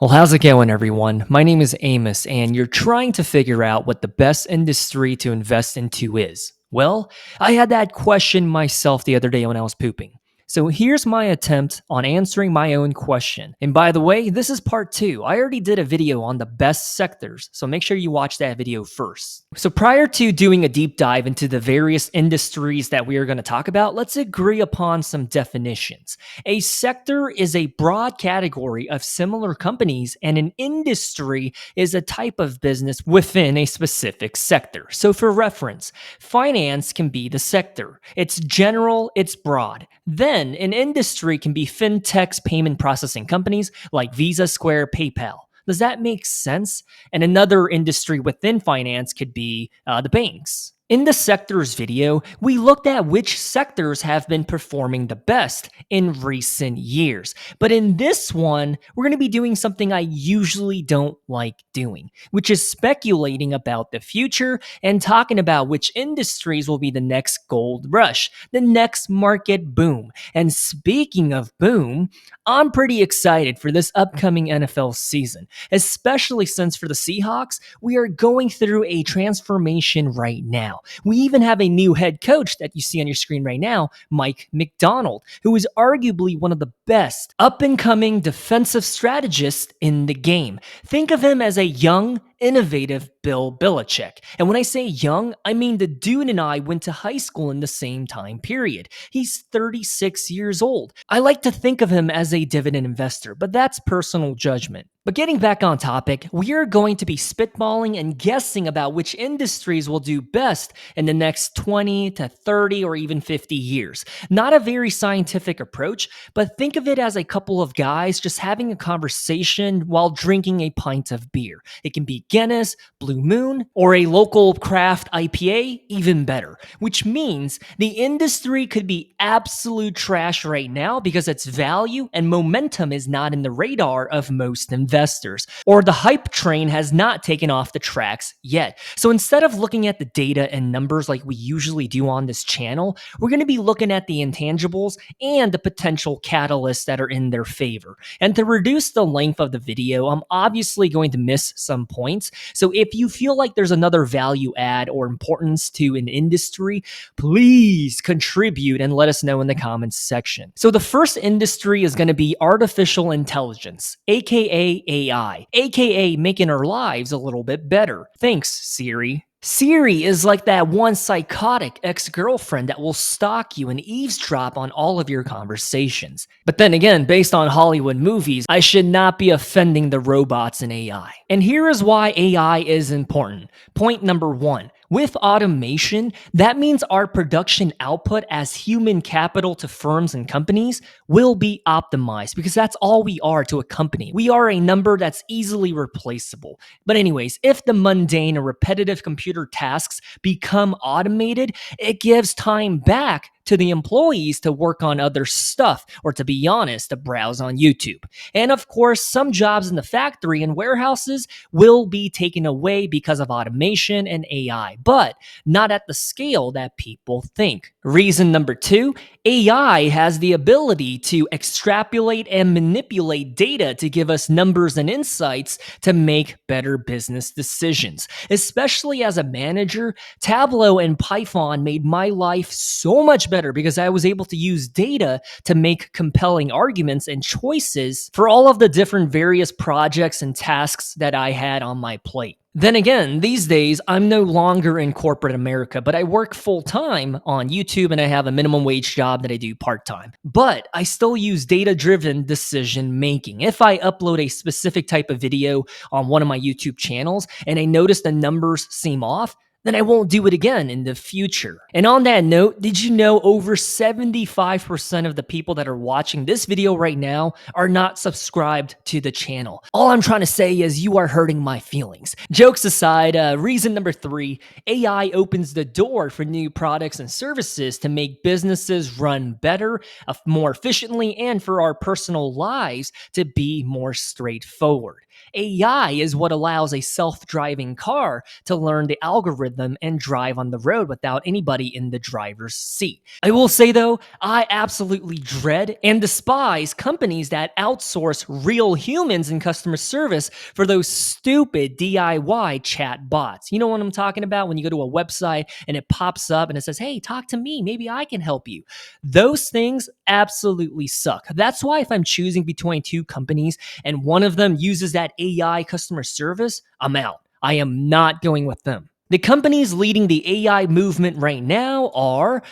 Well, how's it going, everyone? My name is Amos, and you're trying to figure out what the best industry to invest into is. Well, I had that question myself the other day when I was pooping. So here's my attempt on answering my own question. And by the way, this is part two. I already did a video on the best sectors, so make sure you watch that video first. So prior to doing a deep dive into the various industries that we are going to talk about, let's agree upon some definitions. A sector is a broad category of similar companies, and an industry is a type of business within a specific sector. So, for reference, finance can be the sector. It's general, it's broad. Then, an industry can be fintechs, payment processing companies like Visa, Square, PayPal. Does that make sense? And another industry within finance could be the banks. In the sectors video, we looked at which sectors have been performing the best in recent years. But in this one, we're going to be doing something I usually don't like doing, which is speculating about the future and talking about which industries will be the next gold rush, the next market boom. And speaking of boom, I'm pretty excited for this upcoming NFL season, especially since for the Seahawks, we are going through a transformation right now. We even have a new head coach that you see on your screen right now, Mike McDonald, who is arguably one of the best up and coming defensive strategists in the game. Think of him as a young, innovative Bill Belichick. And when I say young, I mean the dude and I went to high school in the same time period. He's 36 years old. I like to think of him as a dividend investor, but that's personal judgment. But getting back on topic, we are going to be spitballing and guessing about which industries will do best in the next 20 to 30 or even 50 years. Not a very scientific approach, but think of it as a couple of guys just having a conversation while drinking a pint of beer. It can be Guinness, Blue Moon, or a local craft IPA, even better. Which means the industry could be absolute trash right now because its value and momentum is not in the radar of most investors, or the hype train has not taken off the tracks yet. So instead of looking at the data and numbers like we usually do on this channel, we're going to be looking at the intangibles and the potential catalysts that are in their favor. And to reduce the length of the video, I'm obviously going to miss some points. So if you feel like there's another value add or importance to an industry, please contribute and let us know in the comments section. So the first industry is going to be artificial intelligence, aka AI, aka making our lives a little bit better. Thanks, Siri. Siri is like that one psychotic ex-girlfriend that will stalk you and eavesdrop on all of your conversations. But then again, based on Hollywood movies, I should not be offending the robots in AI. And here is why AI is important. Point number one. With automation, that means our production output as human capital to firms and companies will be optimized because that's all we are to a company. We are a number that's easily replaceable. But anyways, if the mundane and repetitive computer tasks become automated, it gives time back to the employees to work on other stuff, or to be honest, to browse on YouTube. And of course, some jobs in the factory and warehouses will be taken away because of automation and AI, but not at the scale that people think. Reason number two, AI has the ability to extrapolate and manipulate data to give us numbers and insights to make better business decisions. Especially as a manager, Tableau and Python made my life so much better because I was able to use data to make compelling arguments and choices for all of the different various projects and tasks that I had on my plate. Then again, these days, I'm no longer in corporate America, but I work full-time on YouTube and I have a minimum wage job that I do part-time. But I still use data-driven decision-making. If I upload a specific type of video on one of my YouTube channels and I notice the numbers seem off, then I won't do it again in the future. And on that note, did you know over 75% of the people that are watching this video right now are not subscribed to the channel? All I'm trying to say is you are hurting my feelings. Jokes aside, reason number three, AI opens the door for new products and services to make businesses run better, more efficiently, and for our personal lives to be more straightforward. AI is what allows a self-driving car to learn the algorithm algorithm and drive on the road without anybody in the driver's seat. I will say though, I absolutely dread and despise companies that outsource real humans in customer service for those stupid DIY chat bots. You know what I'm talking about? When you go to a website and it pops up and it says, hey, talk to me, maybe I can help you. Those things absolutely suck. That's why if I'm choosing between two companies and one of them uses that AI customer service, I'm out. I am not going with them. The companies leading the AI movement right now are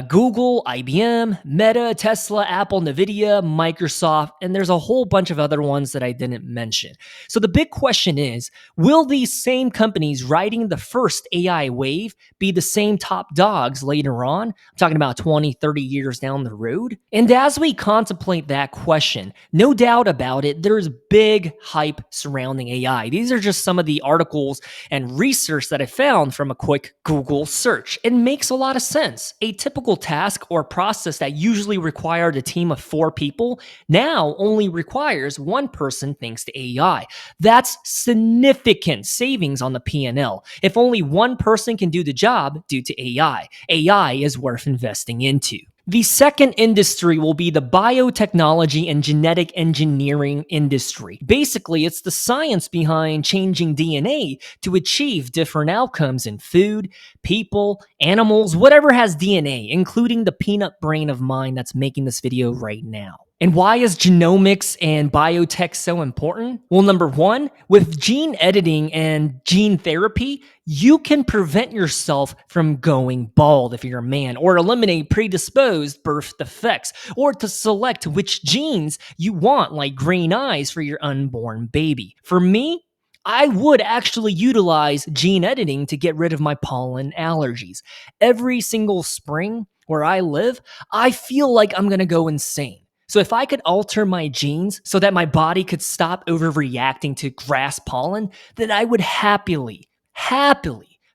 Google, IBM, Meta, Tesla, Apple, Nvidia, Microsoft, and there's a whole bunch of other ones that I didn't mention. So the big question is, will these same companies riding the first AI wave be the same top dogs later on? I'm talking about 20, 30 years down the road. And as we contemplate that question, no doubt about it, there's big hype surrounding AI. These are just some of the articles and research that I found from a quick Google search. It makes a lot of sense. A typical task or process that usually required a team of 4 people now only requires 1 person thanks to AI. That's significant savings on the P&L. If only 1 person can do the job due to AI, AI is worth investing into. The second industry will be the biotechnology and genetic engineering industry. Basically, it's the science behind changing DNA to achieve different outcomes in food, people, animals, whatever has DNA, including the peanut brain of mine that's making this video right now. And why is genomics and biotech so important? Well, number one, with gene editing and gene therapy, you can prevent yourself from going bald if you're a man, or eliminate predisposed birth defects, or to select which genes you want, like green eyes for your unborn baby. For me, I would actually utilize gene editing to get rid of my pollen allergies. Every single spring where I live, I feel like I'm gonna go insane. So if I could alter my genes so that my body could stop overreacting to grass pollen, then I would happily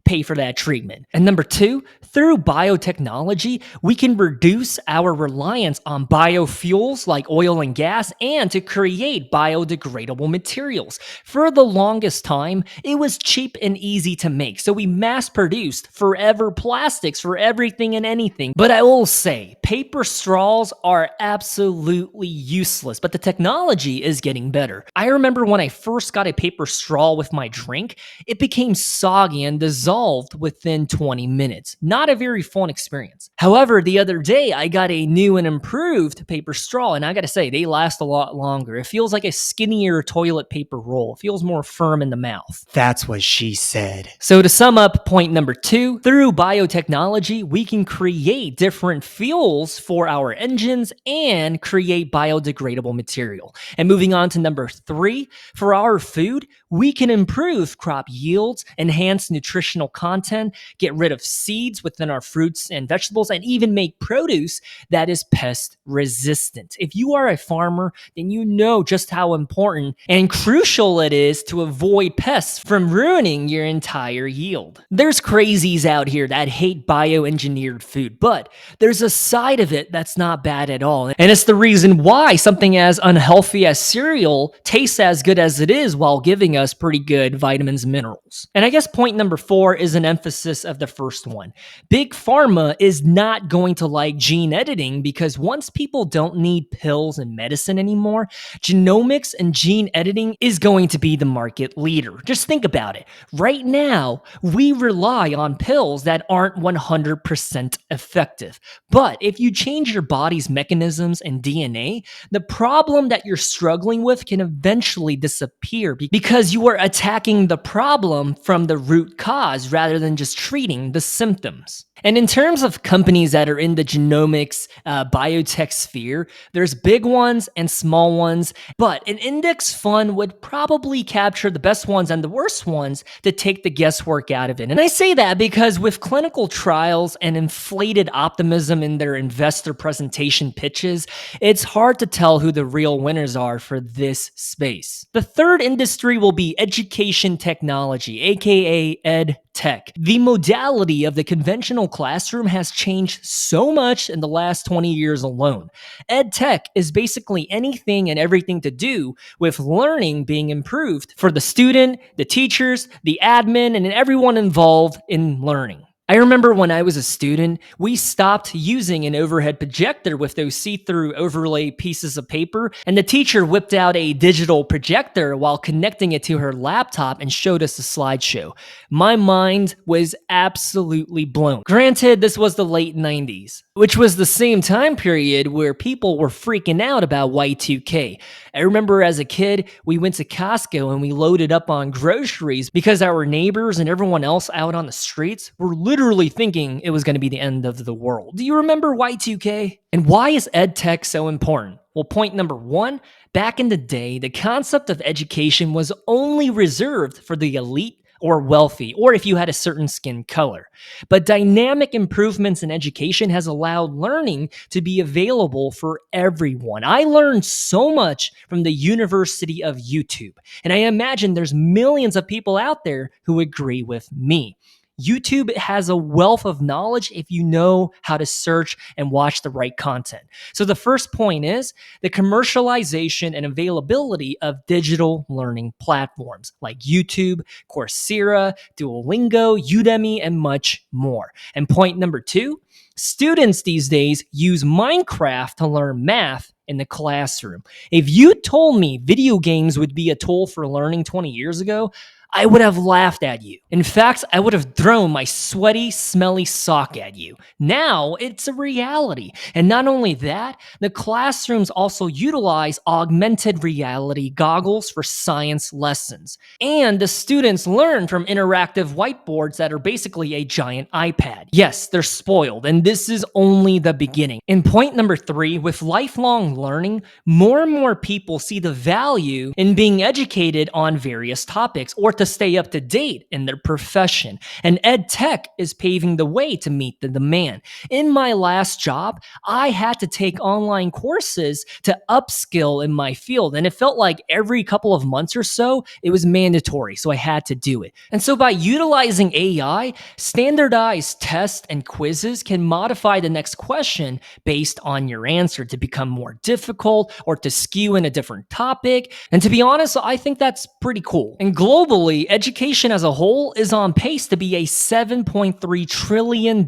pay for that treatment. And number 2, through biotechnology, we can reduce our reliance on biofuels like oil and gas and to create biodegradable materials. For the longest time, it was cheap and easy to make, so we mass produced forever plastics for everything and anything. But I will say, paper straws are absolutely useless, but the technology is getting better. I remember when I first got a paper straw with my drink, it became soggy and dissolved within 20 minutes. Not a very fun experience. However, the other day I got a new and improved paper straw, and I gotta say, they last a lot longer. It feels like a skinnier toilet paper roll. It feels more firm in the mouth. That's what she said. So to sum up point number 2, through biotechnology, we can create different fuels for our engines and create biodegradable material. And moving on to number 3, for our food, we can improve crop yields, enhance nutritional content, get rid of seeds within our fruits and vegetables, and even make produce that is pest resistant. If you are a farmer, then you know just how important and crucial it is to avoid pests from ruining your entire yield. There's crazies out here that hate bioengineered food, but there's a side of it that's not bad at all. And it's the reason why something as unhealthy as cereal tastes as good as it is while giving us pretty good vitamins and minerals. And I guess point number 4 is an emphasis of the first one. Big Pharma is not going to like gene editing because once people don't need pills and medicine anymore, genomics and gene editing is going to be the market leader. Just think about it. Right now, we rely on pills that aren't 100% effective. But if you change your body's mechanisms and DNA, the problem that you're struggling with can eventually disappear because you are attacking the problem from the root cause rather than just treating the symptoms. And in terms of companies that are in the genomics, biotech sphere, there's big ones and small ones, but an index fund would probably capture the best ones and the worst ones to take the guesswork out of it. And I say that because with clinical trials and inflated optimism in their investor presentation pitches, it's hard to tell who the real winners are for this space. The third industry will be education technology, aka EdTech. The modality of the conventional classroom has changed so much in the last 20 years alone. EdTech is basically anything and everything to do with learning being improved for the student, the teachers, the admin, and everyone involved in learning. I remember when I was a student, we stopped using an overhead projector with those see-through overlay pieces of paper, and the teacher whipped out a digital projector while connecting it to her laptop and showed us a slideshow. My mind was absolutely blown. Granted, this was the late 90s, which was the same time period where people were freaking out about Y2K. I remember as a kid, we went to Costco and we loaded up on groceries because our neighbors and everyone else out on the streets were literally thinking it was going to be the end of the world. Do you remember Y2K? And why is EdTech so important? Well, point number one, back in the day, the concept of education was only reserved for the elite or wealthy, or if you had a certain skin color. But dynamic improvements in education has allowed learning to be available for everyone. I learned so much from the University of YouTube, and I imagine there's millions of people out there who agree with me. YouTube has a wealth of knowledge if you know how to search and watch the right content. So the first point is the commercialization and availability of digital learning platforms like YouTube, Coursera, Duolingo, Udemy, and much more. And point number two, students these days use Minecraft to learn math in the classroom. If you told me video games would be a tool for learning 20 years ago, I would have laughed at you. In fact, I would have thrown my sweaty, smelly sock at you. Now, it's a reality. And not only that, the classrooms also utilize augmented reality goggles for science lessons. And the students learn from interactive whiteboards that are basically a giant iPad. Yes, they're spoiled, and this is only the beginning. And point number three, with lifelong learning, more and more people see the value in being educated on various topics or to stay up to date in their profession. And EdTech is paving the way to meet the demand. In my last job, I had to take online courses to upskill in my field. And it felt like every couple of months or so, it was mandatory. So I had to do it. And so by utilizing AI, standardized tests and quizzes can modify the next question based on your answer to become more difficult or to skew in a different topic. And to be honest, I think that's pretty cool. And globally, education as a whole is on pace to be a $7.3 trillion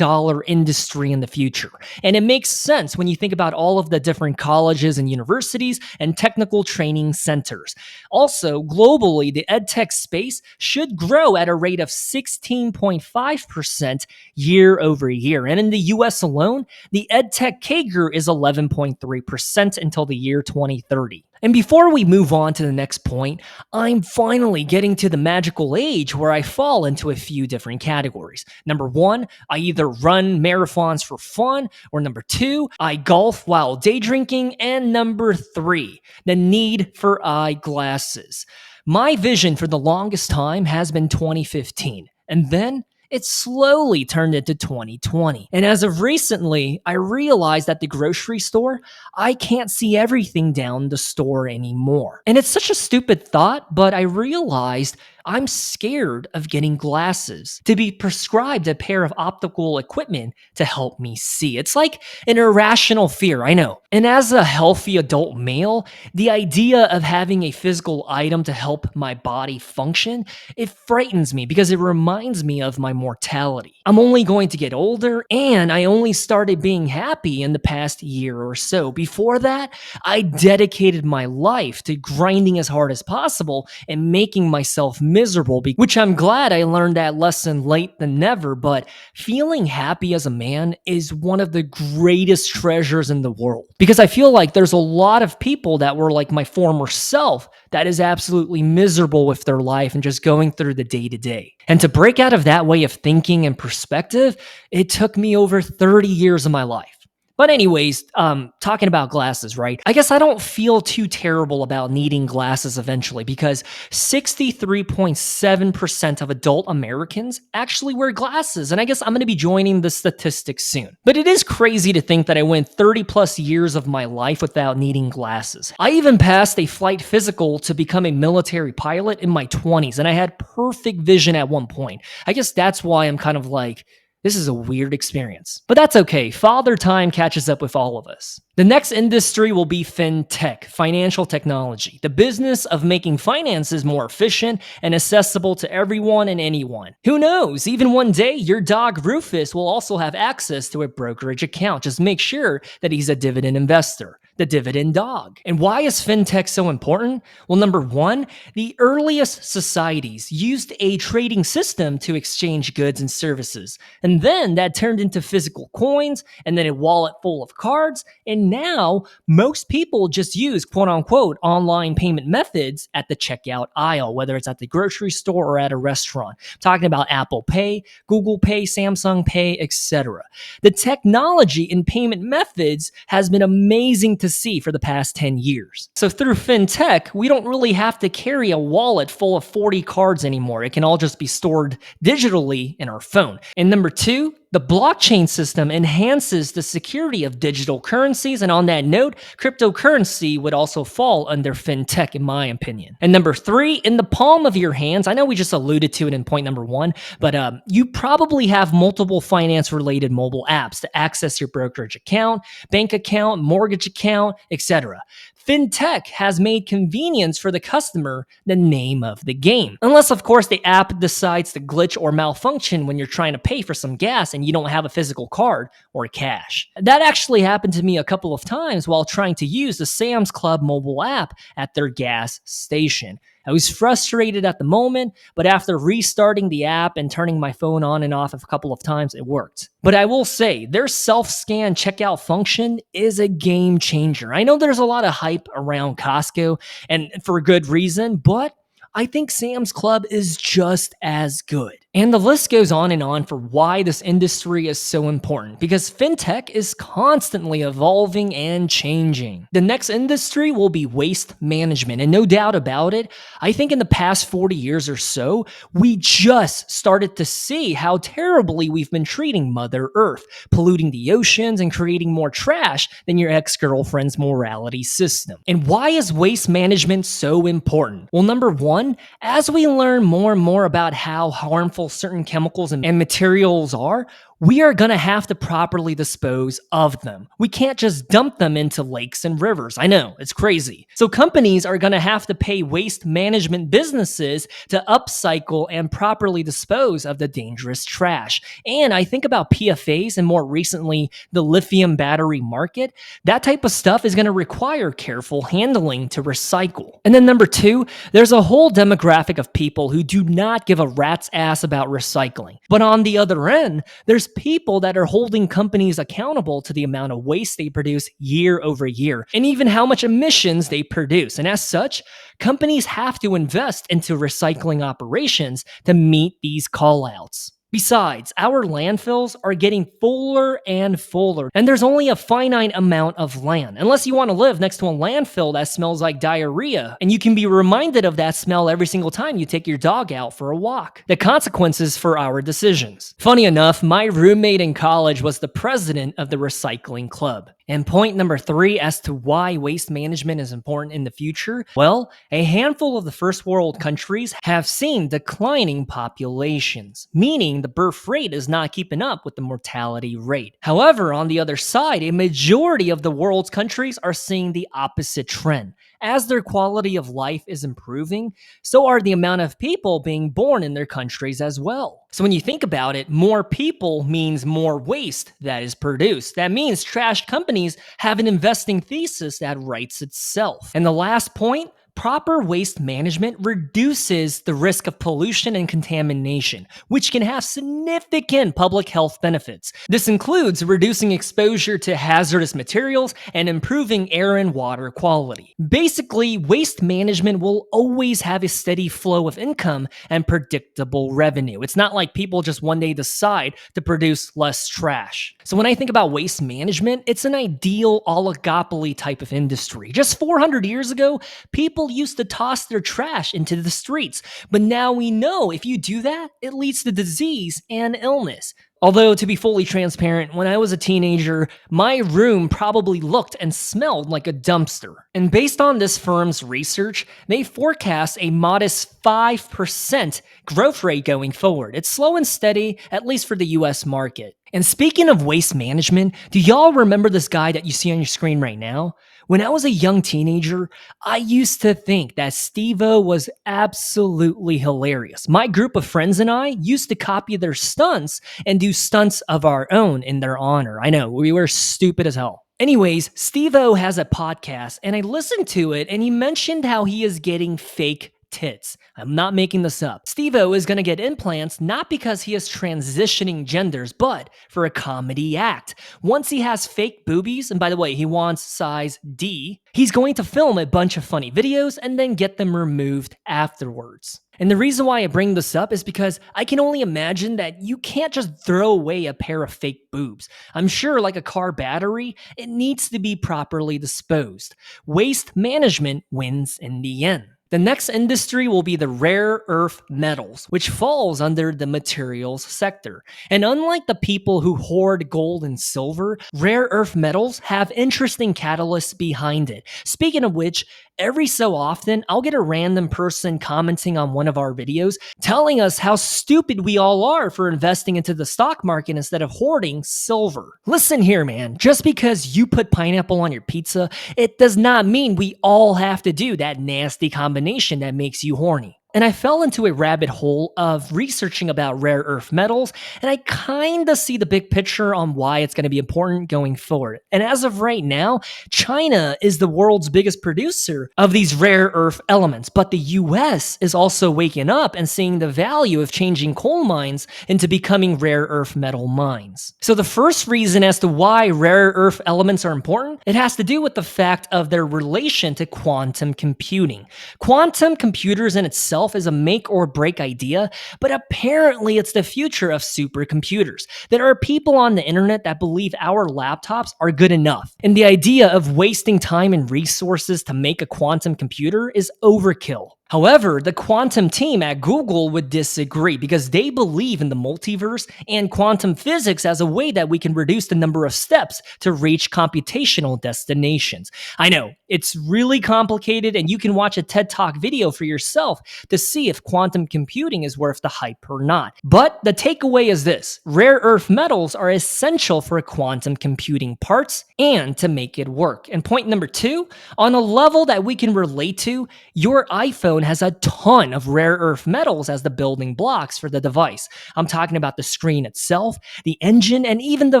industry in the future. And it makes sense when you think about all of the different colleges and universities and technical training centers. Also, globally, the edtech space should grow at a rate of 16.5% year over year. And in the US alone, the edtech CAGR is 11.3% until the year 2030. And before we move on to the next point, I'm finally getting to the magical age where I fall into a few different categories. Number one, I either run marathons for fun, or number two, I golf while day drinking, and number three, the need for eyeglasses. My vision for the longest time has been 2015, and then it slowly turned into 2020. And as of recently, I realized at the grocery store, I can't see everything down the store anymore. And it's such a stupid thought, but I realized I'm scared of getting glasses, to be prescribed a pair of optical equipment to help me see. It's like an irrational fear, I know. And as a healthy adult male, the idea of having a physical item to help my body function, it frightens me because it reminds me of my mortality. I'm only going to get older, and I only started being happy in the past year or so. Before that, I dedicated my life to grinding as hard as possible and making myself miserable, which I'm glad I learned that lesson late than never, but feeling happy as a man is one of the greatest treasures in the world. Because I feel like there's a lot of people that were like my former self that is absolutely miserable with their life and just going through the day-to-day. And to break out of that way of thinking and perspective, it took me over 30 years of my life. But anyways, talking about glasses, right? I guess I don't feel too terrible about needing glasses eventually because 63.7% of adult Americans actually wear glasses. And I guess I'm going to be joining the statistics soon. But it is crazy to think that I went 30 plus years of my life without needing glasses. I even passed a flight physical to become a military pilot in my 20s, and I had perfect vision at one point. I guess that's why I'm kind of like This is a weird experience. But that's okay. Father Time catches up with all of us. The next industry will be Fintech, financial technology, the business of making finances more efficient and accessible to everyone and anyone. Who knows? Even one day, your dog Rufus will also have access to a brokerage account. Just make sure that he's a dividend investor. The dividend dog. And why is fintech so important? Well, number one, the earliest societies used a trading system to exchange goods and services. And then that turned into physical coins, and then a wallet full of cards. And now most people just use quote unquote online payment methods at the checkout aisle, whether it's at the grocery store or at a restaurant. I'm talking about Apple Pay, Google Pay, Samsung Pay, etc. The technology in payment methods has been amazing to see for the past 10 years. So through fintech, we don't really have to carry a wallet full of 40 cards anymore. It can all just be stored digitally in our phone. And number two, the blockchain system enhances the security of digital currencies, and on that note, cryptocurrency would also fall under fintech, in my opinion. And number three, in the palm of your hands, I know we just alluded to it in point number one, but you probably have multiple finance-related mobile apps to access your brokerage account, bank account, mortgage account, etc. Fintech has made convenience for the customer the name of the game. Unless, of course, the app decides to glitch or malfunction when you're trying to pay for some gas and you don't have a physical card or cash. That actually happened to me a couple of times while trying to use the Sam's Club mobile app at their gas station. I was frustrated at the moment, but after restarting the app and turning my phone on and off a couple of times, it worked. But I will say, their self-scan checkout function is a game changer. I know there's a lot of hype around Costco, and for good reason, but I think Sam's Club is just as good. And the list goes on and on for why this industry is so important, because fintech is constantly evolving and changing. The next industry will be waste management, and no doubt about it, I think in the past 40 years or so, we just started to see how terribly we've been treating Mother Earth, polluting the oceans and creating more trash than your ex-girlfriend's morality system. And why is waste management so important? Well, number one, as we learn more and more about how harmful certain chemicals and materials are, we are going to have to properly dispose of them. We can't just dump them into lakes and rivers. I know, it's crazy. So companies are going to have to pay waste management businesses to upcycle and properly dispose of the dangerous trash. And I think about PFAS and more recently, the lithium battery market. That type of stuff is going to require careful handling to recycle. And then number two, there's a whole demographic of people who do not give a rat's ass about recycling. But on the other end, there's people that are holding companies accountable to the amount of waste they produce year over year, and even how much emissions they produce. And as such, companies have to invest into recycling operations to meet these callouts. Besides, our landfills are getting fuller and fuller, and there's only a finite amount of land. Unless you want to live next to a landfill that smells like diarrhea, and you can be reminded of that smell every single time you take your dog out for a walk. The consequences for our decisions. Funny enough, my roommate in college was the president of the recycling club. And point number three as to why waste management is important in the future, well, a handful of the first world countries have seen declining populations, meaning the birth rate is not keeping up with the mortality rate. However, on the other side, a majority of the world's countries are seeing the opposite trend. As their quality of life is improving, so are the amount of people being born in their countries as well. So when you think about it, more people means more waste that is produced. That means trash companies have an investing thesis that writes itself. And the last point, proper waste management reduces the risk of pollution and contamination, which can have significant public health benefits. This includes reducing exposure to hazardous materials and improving air and water quality. Basically, waste management will always have a steady flow of income and predictable revenue. It's not like people just one day decide to produce less trash. So when I think about waste management, it's an ideal oligopoly type of industry. Just 400 years ago, people used to toss their trash into the streets. But now we know if you do that, it leads to disease and illness. Although, to be fully transparent, when I was a teenager, my room probably looked and smelled like a dumpster. And based on this firm's research, they forecast a modest 5% growth rate going forward. It's slow and steady, at least for the US market. And speaking of waste management, do y'all remember this guy that you see on your screen right now? When I was a young teenager, I used to think that Steve-O was absolutely hilarious. My group of friends and I used to copy their stunts and do stunts of our own in their honor. I know, we were stupid as hell. Anyways, Steve-O has a podcast and I listened to it and he mentioned how he is getting fake tits. I'm not making this up. Steve-O is going to get implants not because he is transitioning genders, but for a comedy act. Once he has fake boobies, and by the way, he wants size D, he's going to film a bunch of funny videos and then get them removed afterwards. And the reason why I bring this up is because I can only imagine that you can't just throw away a pair of fake boobs. I'm sure, like a car battery, it needs to be properly disposed. Waste management wins in the end. The next industry will be the rare earth metals, which falls under the materials sector. And unlike the people who hoard gold and silver, rare earth metals have interesting catalysts behind it. Speaking of which, every so often, I'll get a random person commenting on one of our videos telling us how stupid we all are for investing into the stock market instead of hoarding silver. Listen here, man. Just because you put pineapple on your pizza, it does not mean we all have to do that nasty combination that makes you horny. And I fell into a rabbit hole of researching about rare earth metals, and I kind of see the big picture on why it's going to be important going forward. And as of right now, China is the world's biggest producer of these rare earth elements, but the US is also waking up and seeing the value of changing coal mines into becoming rare earth metal mines. So the first reason as to why rare earth elements are important, it has to do with the fact of their relation to quantum computing. Quantum computers in itself is a make or break idea, but apparently it's the future of supercomputers. There are people on the internet that believe our laptops are good enough, and the idea of wasting time and resources to make a quantum computer is overkill. However, the quantum team at Google would disagree because they believe in the multiverse and quantum physics as a way that we can reduce the number of steps to reach computational destinations. I know, it's really complicated and you can watch a TED Talk video for yourself to see if quantum computing is worth the hype or not. But the takeaway is this: rare earth metals are essential for quantum computing parts and to make it work. And point number two, on a level that we can relate to, your iPhone has a ton of rare earth metals as the building blocks for the device. I'm talking about the screen itself, the engine, and even the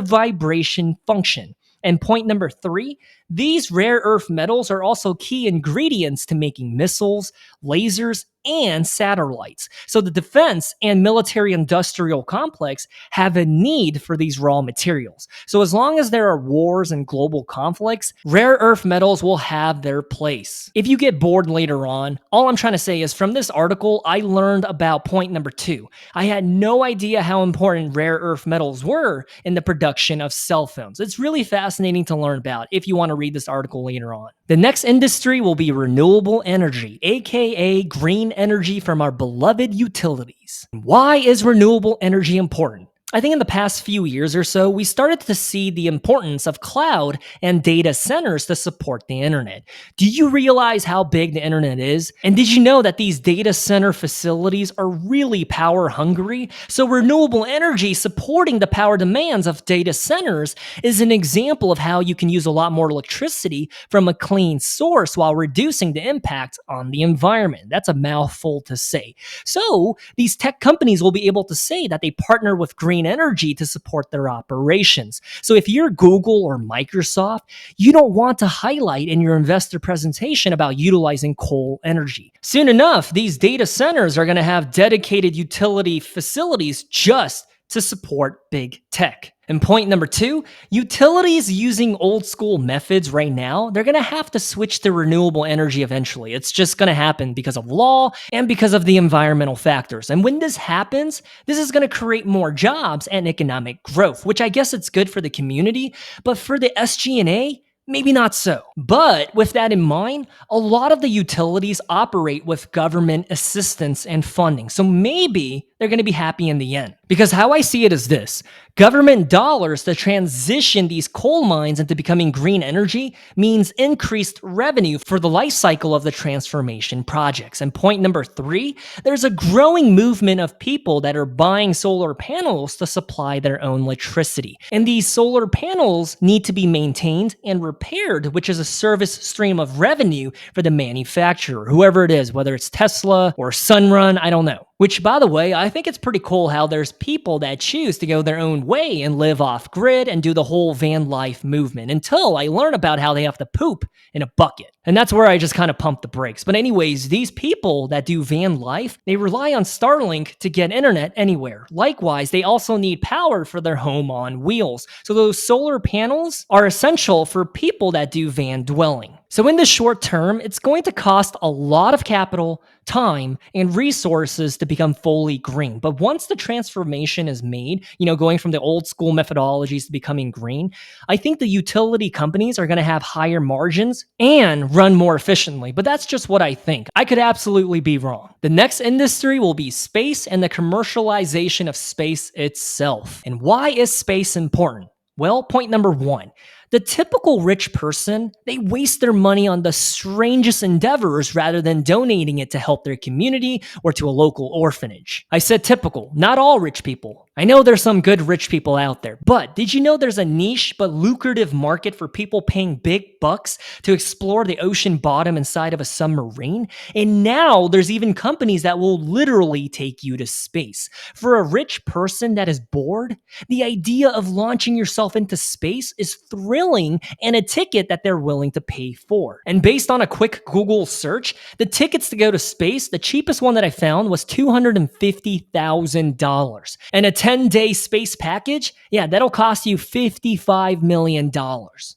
vibration function. And point number three, these rare earth metals are also key ingredients to making missiles, lasers, and satellites. So the defense and military industrial complex have a need for these raw materials. So as long as there are wars and global conflicts, rare earth metals will have their place. If you get bored later on, all I'm trying to say is from this article, I learned about point number two. I had no idea how important rare earth metals were in the production of cell phones. It's really fascinating to learn about if you want to read this article later on. The next industry will be renewable energy, aka green energy from our beloved utilities. Why is renewable energy important? I think in the past few years or so, we started to see the importance of cloud and data centers to support the internet. Do you realize how big the internet is? And did you know that these data center facilities are really power hungry? So renewable energy supporting the power demands of data centers is an example of how you can use a lot more electricity from a clean source while reducing the impact on the environment. That's a mouthful to say. So these tech companies will be able to say that they partner with green energy to support their operations. So if you're Google or Microsoft, you don't want to highlight in your investor presentation about utilizing coal energy. Soon enough, these data centers are going to have dedicated utility facilities just to support big tech. And point number two, utilities using old school methods right now, they're going to have to switch to renewable energy eventually. It's just going to happen because of law and because of the environmental factors. And when this happens, this is going to create more jobs and economic growth, which I guess it's good for the community, but for the SG&A, Maybe not so. But with that in mind, a lot of the utilities operate with government assistance and funding. So maybe they're going to be happy in the end. Because how I see it is this: government dollars to transition these coal mines into becoming green energy means increased revenue for the life cycle of the transformation projects. And point number three, there's a growing movement of people that are buying solar panels to supply their own electricity. And these solar panels need to be maintained and repaired, which is a service stream of revenue for the manufacturer, whoever it is, whether it's Tesla or Sunrun, I don't know. Which, by the way, I think it's pretty cool how there's people that choose to go their own way and live off grid and do the whole van life movement until I learn about how they have to poop in a bucket. And that's where I just kind of pump the brakes. But anyways, these people that do van life, they rely on Starlink to get internet anywhere. Likewise, they also need power for their home on wheels. So those solar panels are essential for people that do van dwelling. So in the short term, it's going to cost a lot of capital, time, and resources to become fully green. But once the transformation is made, going from the old school methodologies to becoming green, I think the utility companies are going to have higher margins and run more efficiently. But that's just what I think. I could absolutely be wrong. The next industry will be space and the commercialization of space itself. And why is space important? Well, point number one. The typical rich person, they waste their money on the strangest endeavors rather than donating it to help their community or to a local orphanage. I said typical, not all rich people. I know there's some good rich people out there, but did you know there's a niche but lucrative market for people paying big bucks to explore the ocean bottom inside of a submarine? And now there's even companies that will literally take you to space. For a rich person that is bored, the idea of launching yourself into space is thrilling and a ticket that they're willing to pay for. And based on a quick Google search, the tickets to go to space, the cheapest one that I found was $250,000. And a 10-day space package, that'll cost you $55 million.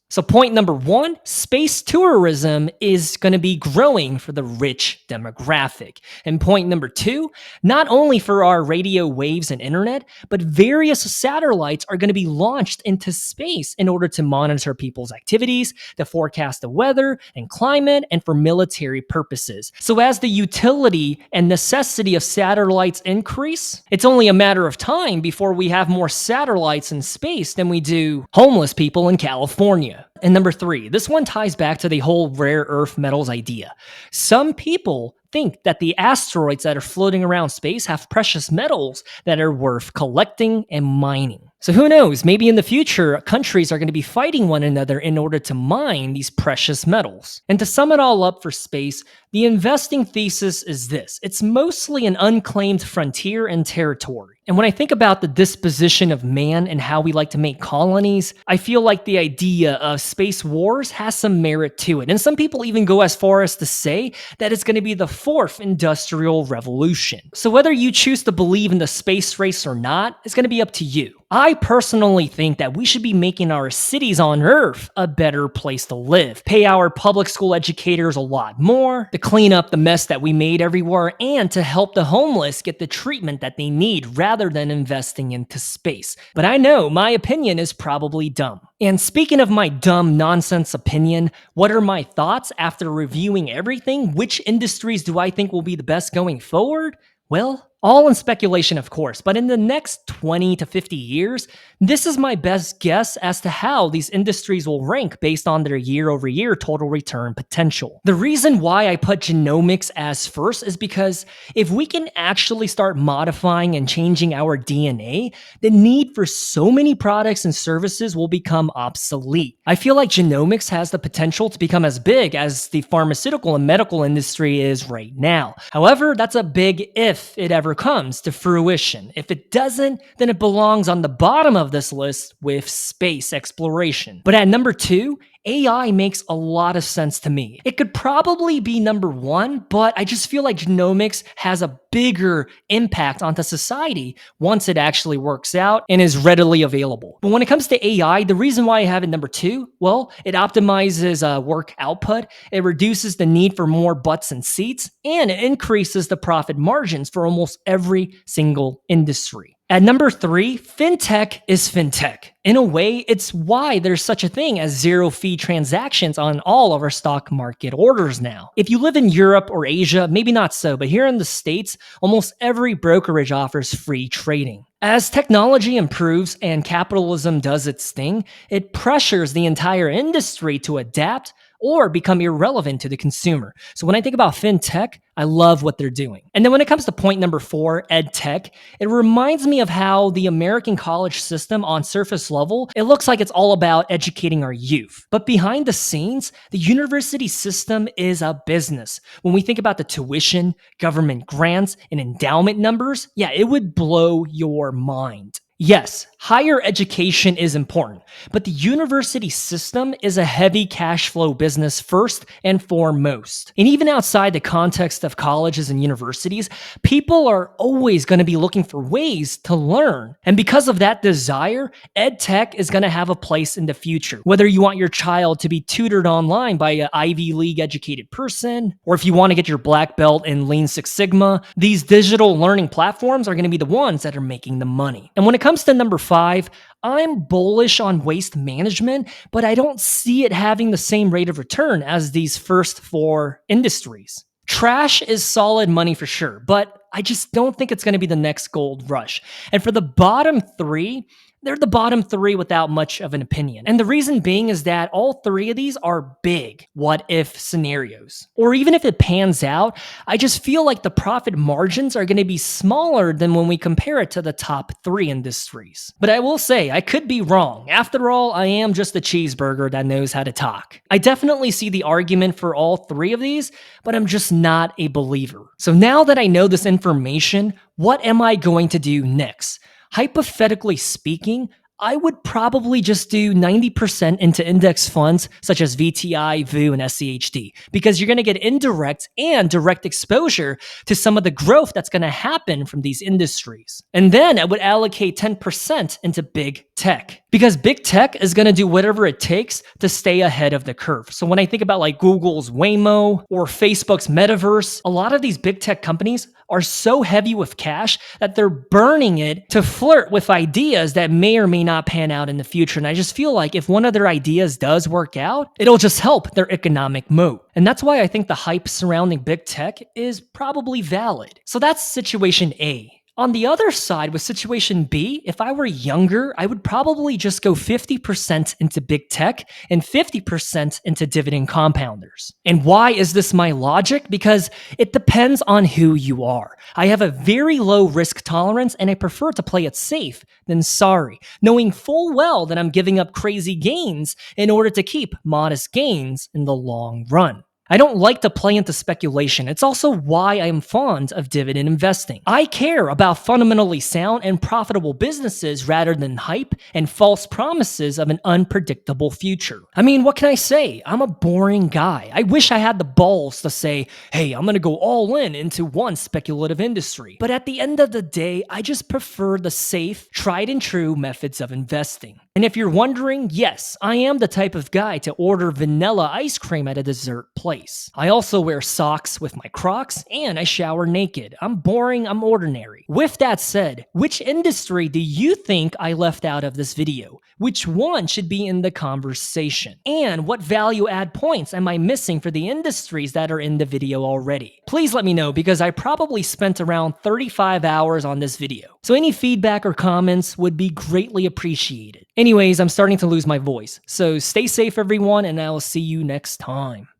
So point number one, space tourism is going to be growing for the rich demographic. And point number two, not only for our radio waves and internet, but various satellites are going to be launched into space in order to monitor people's activities, to forecast the weather and climate, and for military purposes. So as the utility and necessity of satellites increase, it's only a matter of time before we have more satellites in space than we do homeless people in California. And number three, this one ties back to the whole rare earth metals idea. Some people think that the asteroids that are floating around space have precious metals that are worth collecting and mining. So who knows, maybe in the future, countries are going to be fighting one another in order to mine these precious metals. And to sum it all up for space, the investing thesis is this: it's mostly an unclaimed frontier and territory. And when I think about the disposition of man and how we like to make colonies, I feel like the idea of space wars has some merit to it. And some people even go as far as to say that it's going to be the fourth industrial revolution. So whether you choose to believe in the space race or not, it's going to be up to you. I personally think that we should be making our cities on Earth a better place to live, pay our public school educators a lot more, to clean up the mess that we made everywhere, and to help the homeless get the treatment that they need rather than investing into space. But I know my opinion is probably dumb. And speaking of my dumb nonsense opinion, what are my thoughts after reviewing everything? Which industries do I think will be the best going forward? Well, all in speculation, of course, but in the next 20 to 50 years, this is my best guess as to how these industries will rank based on their year-over-year total return potential. The reason why I put genomics as first is because if we can actually start modifying and changing our DNA, the need for so many products and services will become obsolete. I feel like genomics has the potential to become as big as the pharmaceutical and medical industry is right now. However, that's a big if it ever comes to fruition. If it doesn't, then it belongs on the bottom of this list with space exploration. But at number two, AI makes a lot of sense to me. It could probably be number one, but I just feel like genomics has a bigger impact onto society once it actually works out and is readily available. But when it comes to AI, the reason why I have it number two, well, it optimizes work output, it reduces the need for more butts and seats, and it increases the profit margins for almost every single industry. At number three, fintech is fintech. In a way, it's why there's such a thing as zero fee transactions on all of our stock market orders now. If you live in Europe or Asia, maybe not so, but here in the States, almost every brokerage offers free trading. As technology improves and capitalism does its thing, it pressures the entire industry to adapt or become irrelevant to the consumer. So when I think about fintech, I love what they're doing. And then when it comes to point number four, EdTech, it reminds me of how the American college system on surface level, it looks like it's all about educating our youth. But behind the scenes, the university system is a business. When we think about the tuition, government grants, and endowment numbers, yeah, it would blow your mind. Yes, higher education is important, but the university system is a heavy cash flow business first and foremost. And even outside the context of colleges and universities, people are always going to be looking for ways to learn. And because of that desire, EdTech is going to have a place in the future. Whether you want your child to be tutored online by an Ivy League educated person, or if you want to get your black belt in Lean Six Sigma, these digital learning platforms are going to be the ones that are making the money. And when it comes to number five, I'm bullish on waste management, but I don't see it having the same rate of return as these first four industries. Trash is solid money for sure, but I just don't think it's going to be the next gold rush. And for the bottom three, they're the bottom three without much of an opinion. And the reason being is that all three of these are big what if scenarios. Or even if it pans out, I just feel like the profit margins are going to be smaller than when we compare it to the top three industries. But I will say, I could be wrong. After all, I am just a cheeseburger that knows how to talk. I definitely see the argument for all three of these, but I'm just not a believer. So now that I know this information, what am I going to do next? Hypothetically speaking, I would probably just do 90% into index funds such as VTI, VU, and SCHD because you're going to get indirect and direct exposure to some of the growth that's going to happen from these industries. And then I would allocate 10% into big tech because big tech is going to do whatever it takes to stay ahead of the curve. So when I think about like Google's Waymo or Facebook's Metaverse, a lot of these big tech companies are so heavy with cash that they're burning it to flirt with ideas that may or may not pan out in the future. And I just feel like if one of their ideas does work out, it'll just help their economic moat. And that's why I think the hype surrounding big tech is probably valid. So that's situation A. On the other side, with situation B, if I were younger, I would probably just go 50% into big tech and 50% into dividend compounders. And why is this my logic? Because it depends on who you are. I have a very low risk tolerance and I prefer to play it safe than sorry, knowing full well that I'm giving up crazy gains in order to keep modest gains in the long run. I don't like to play into speculation. It's also why I am fond of dividend investing. I care about fundamentally sound and profitable businesses rather than hype and false promises of an unpredictable future. I mean, what can I say? I'm a boring guy. I wish I had the balls to say, hey, I'm going to go all in into one speculative industry. But at the end of the day, I just prefer the safe, tried and true methods of investing. And if you're wondering, yes, I am the type of guy to order vanilla ice cream at a dessert place. I also wear socks with my Crocs and I shower naked. I'm boring, I'm ordinary. With that said, which industry do you think I left out of this video? Which one should be in the conversation? And what value add points am I missing for the industries that are in the video already? Please let me know because I probably spent around 35 hours on this video. So any feedback or comments would be greatly appreciated. Anyways, I'm starting to lose my voice. So stay safe everyone and I'll see you next time.